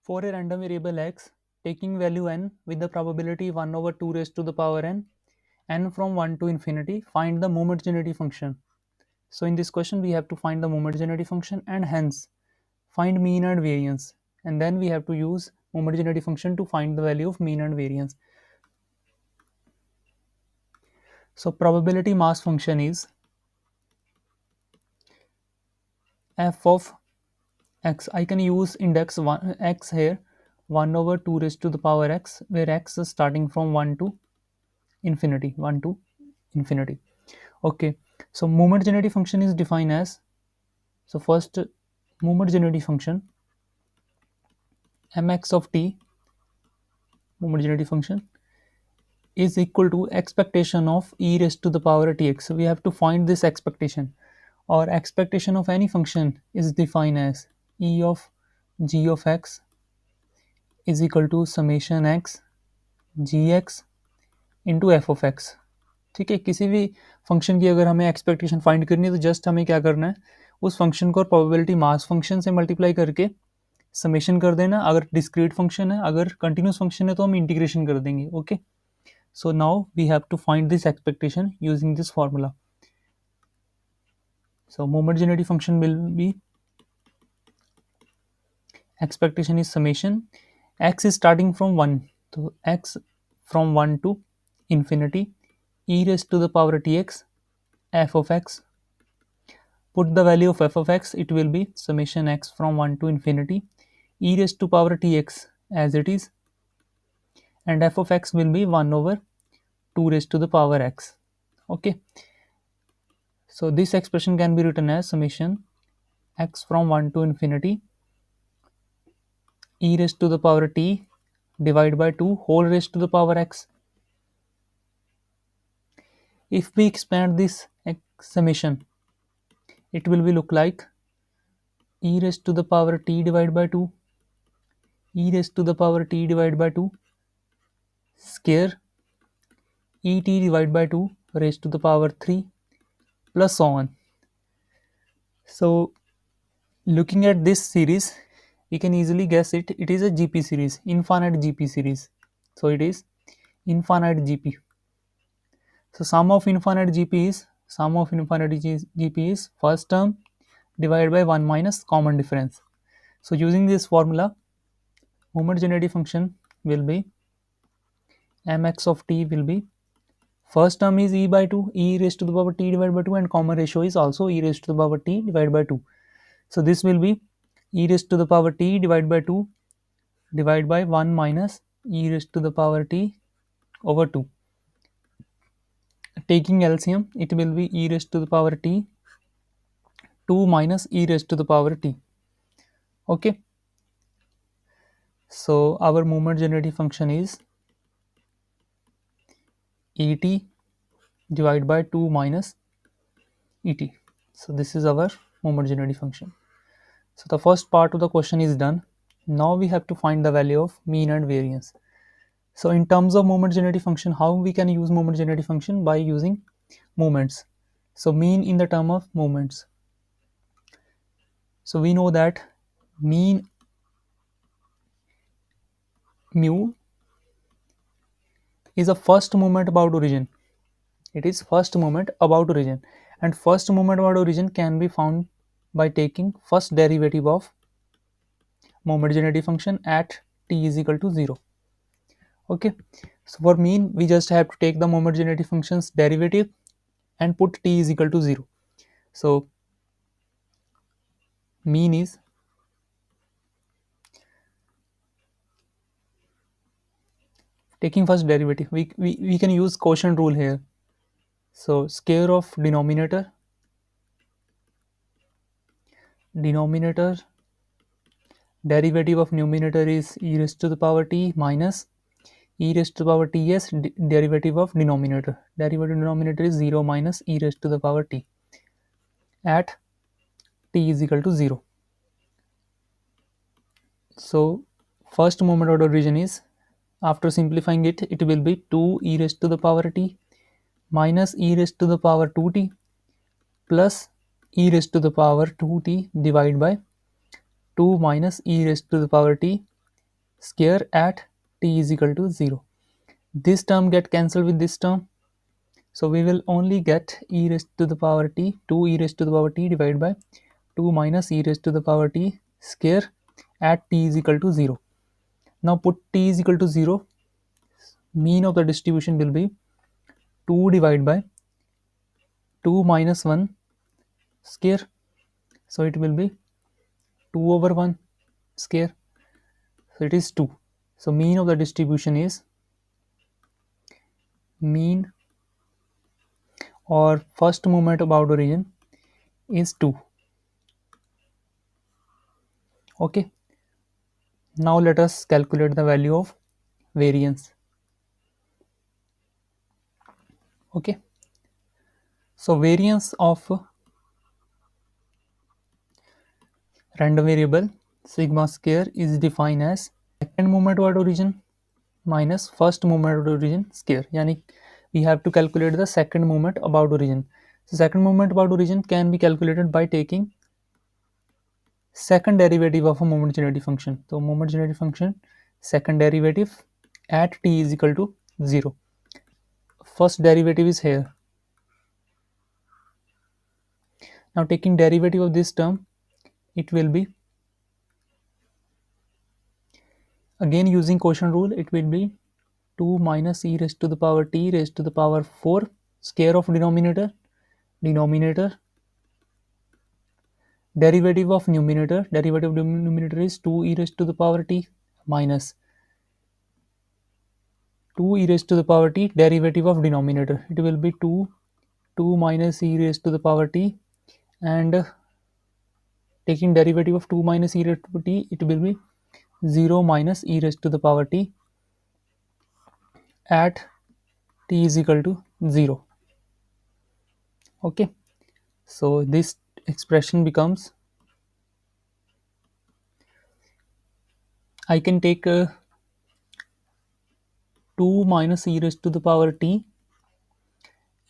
For a random variable x, taking value n with the probability 1 over 2 raised to the power n from 1 to infinity, find the homogeneity function. So in this question, we have to find the homogeneity function and hence find mean and variance. And then we have to use homogeneity function to find the value of mean and variance. So probability mass function is f of x. I can use index 1 x here, 1 over 2 raised to the power x, where x is starting from 1 to infinity, 1 to infinity. Okay, so homogeneity function is defined as, so first homogeneity function mx of t, homogeneity function is equal to expectation of e raised to the power tx. So we have to find this expectation, or expectation of any function is defined as e of g of x is equal to summation x gx into F of x. ठीक है, किसी भी function की अगर हमें expectation find करनी है तो जस्ट हमें क्या करना है, उस फंक्शन को प्रोबेबिलिटी मास फंक्शन से मल्टीप्लाई करके समेशन कर देना. अगर डिस्क्रीट फंक्शन है, अगर कंटिन्यूस फंक्शन है तो हम इंटीग्रेशन कर देंगे. Okay, so now we have to find this expectation using this formula. So homogeneity function will be, expectation is summation x is starting from 1, so x from 1 to infinity e raised to the power tx f of x. Put the value of f of x, it will be summation x from 1 to infinity e raised to power tx as it is, and f of x will be 1 over 2 raised to the power x. Okay, so this expression can be written as summation x from 1 to infinity e raised to the power t divided by 2 whole raised to the power x. If we expand this summation, it will be look like e raised to the power t divided by 2 e raised to the power t divided by 2 square et divided by 2 raised to the power 3 plus so on. So looking at this series, we can easily guess it is a GP series, infinite GP series. So it is infinite GP. So sum of infinite GP is first term divided by 1 minus common difference. So using this formula, homogeneity function will be mx of t will be, first term is e by 2, e raised to the power t divided by 2, and common ratio is also e raised to the power t divided by 2. So this will be e raised to the power t divided by 2 divided by 1 minus e raised to the power t over 2. Taking LCM, it will be e raised to the power t 2 minus e raised to the power t. Okay, so our homogeneity function is et divided by 2 minus et. So this is our homogeneity function. So the first part of the question is done. Now we have to find the value of mean and variance. So in terms of homogeneity function, how we can use homogeneity function? By using moments. So mean in the term of moments. So we know that mean mu is a first moment about origin. It is first moment about origin, and first moment about origin can be found by taking first derivative of homogeneity function at t is equal to 0. Okay, so for mean we just have to take the homogeneity function's derivative and put t is equal to 0. So mean is taking first derivative, we can use quotient rule here. So square of denominator derivative of numerator is e raised to the power t minus e raised to the power ts derivative of denominator. Derivative of denominator is 0 minus e raised to the power t at t is equal to 0. So first moment of origin is, after simplifying it, it will be 2 e raised to the power t minus e raised to the power 2t plus e raised to the power 2t divided by 2 minus e raised to the power t square at t is equal to 0. This term get cancelled with this term, so we will only get e raised to the power t, 2 e raised to the power t divided by 2 minus e raised to the power t square at t is equal to 0. Now put t is equal to 0, mean of the distribution will be 2 divided by 2 minus 1 square, so it will be 2 over 1 square, so it is 2. So mean of the distribution is, mean or first moment about origin is 2. Okay, now let us calculate the value of variance. Okay, so variance of random variable sigma square is defined as second moment about origin minus first moment about origin square. Yani we have to calculate the second moment about origin. So second moment about origin can be calculated by taking second derivative of a moment generative function. So moment generative function second derivative at t is equal to 0. First derivative is here. Now taking derivative of this term, it will be, again using quotient rule, it will be 2 minus e raised to the power t raised to the power 4 square of denominator, derivative of numerator is 2 e raised to the power t minus 2 e raised to the power t derivative of denominator, it will be 2 minus e raised to the power t, and taking derivative of 2 minus e raised to t, it will be 0 minus e raised to the power t at t is equal to 0. Okay, so this expression becomes, I can take 2 minus e raised to the power t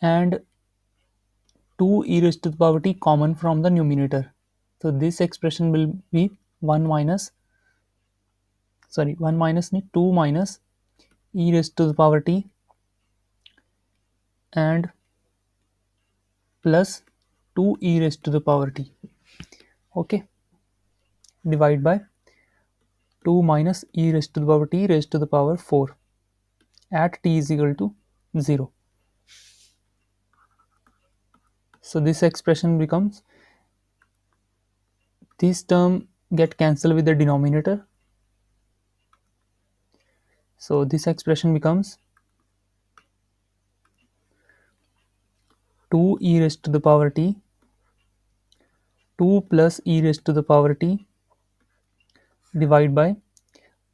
and 2 e raised to the power t common from the numerator. So this expression will be 1 minus 2 minus e raised to the power t and plus 2 e raised to the power t. Okay, divide by 2 minus e raised to the power t raised to the power 4 at t is equal to 0. So this expression becomes, this term get cancelled with the denominator, so this expression becomes 2 e raised to the power t, 2 plus e raised to the power t divided by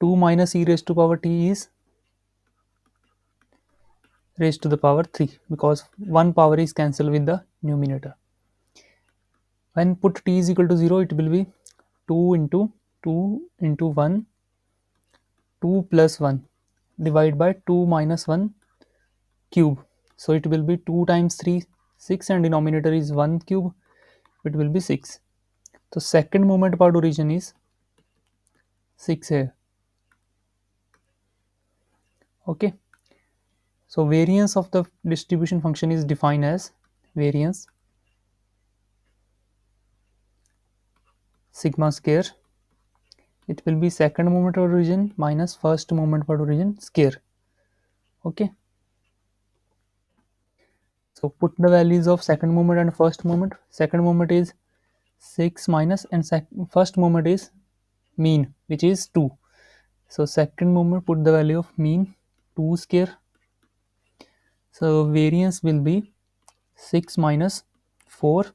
2 minus e raised to power t is raised to the power 3, because one power is cancelled with the numerator. When put t is equal to 0, it will be 2 into 1, 2 plus 1 divided by 2 minus 1 cube. So it will be 2 times 3, 6, and denominator is 1 cube, it will be 6. So second moment about origin is 6 here. Okay, so variance of the distribution function is defined as variance sigma square, it will be second moment of origin minus first moment of origin square. Okay, so put the values of second moment and first moment. Second moment is 6 minus, and first moment is mean, which is 2. So second moment, put the value of mean 2 square, so variance will be 6 minus 4,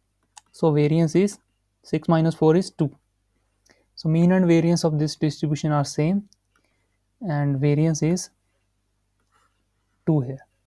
so variance is 6 minus 4 is 2. So mean and variance of this distribution are same, and variance is 2 here.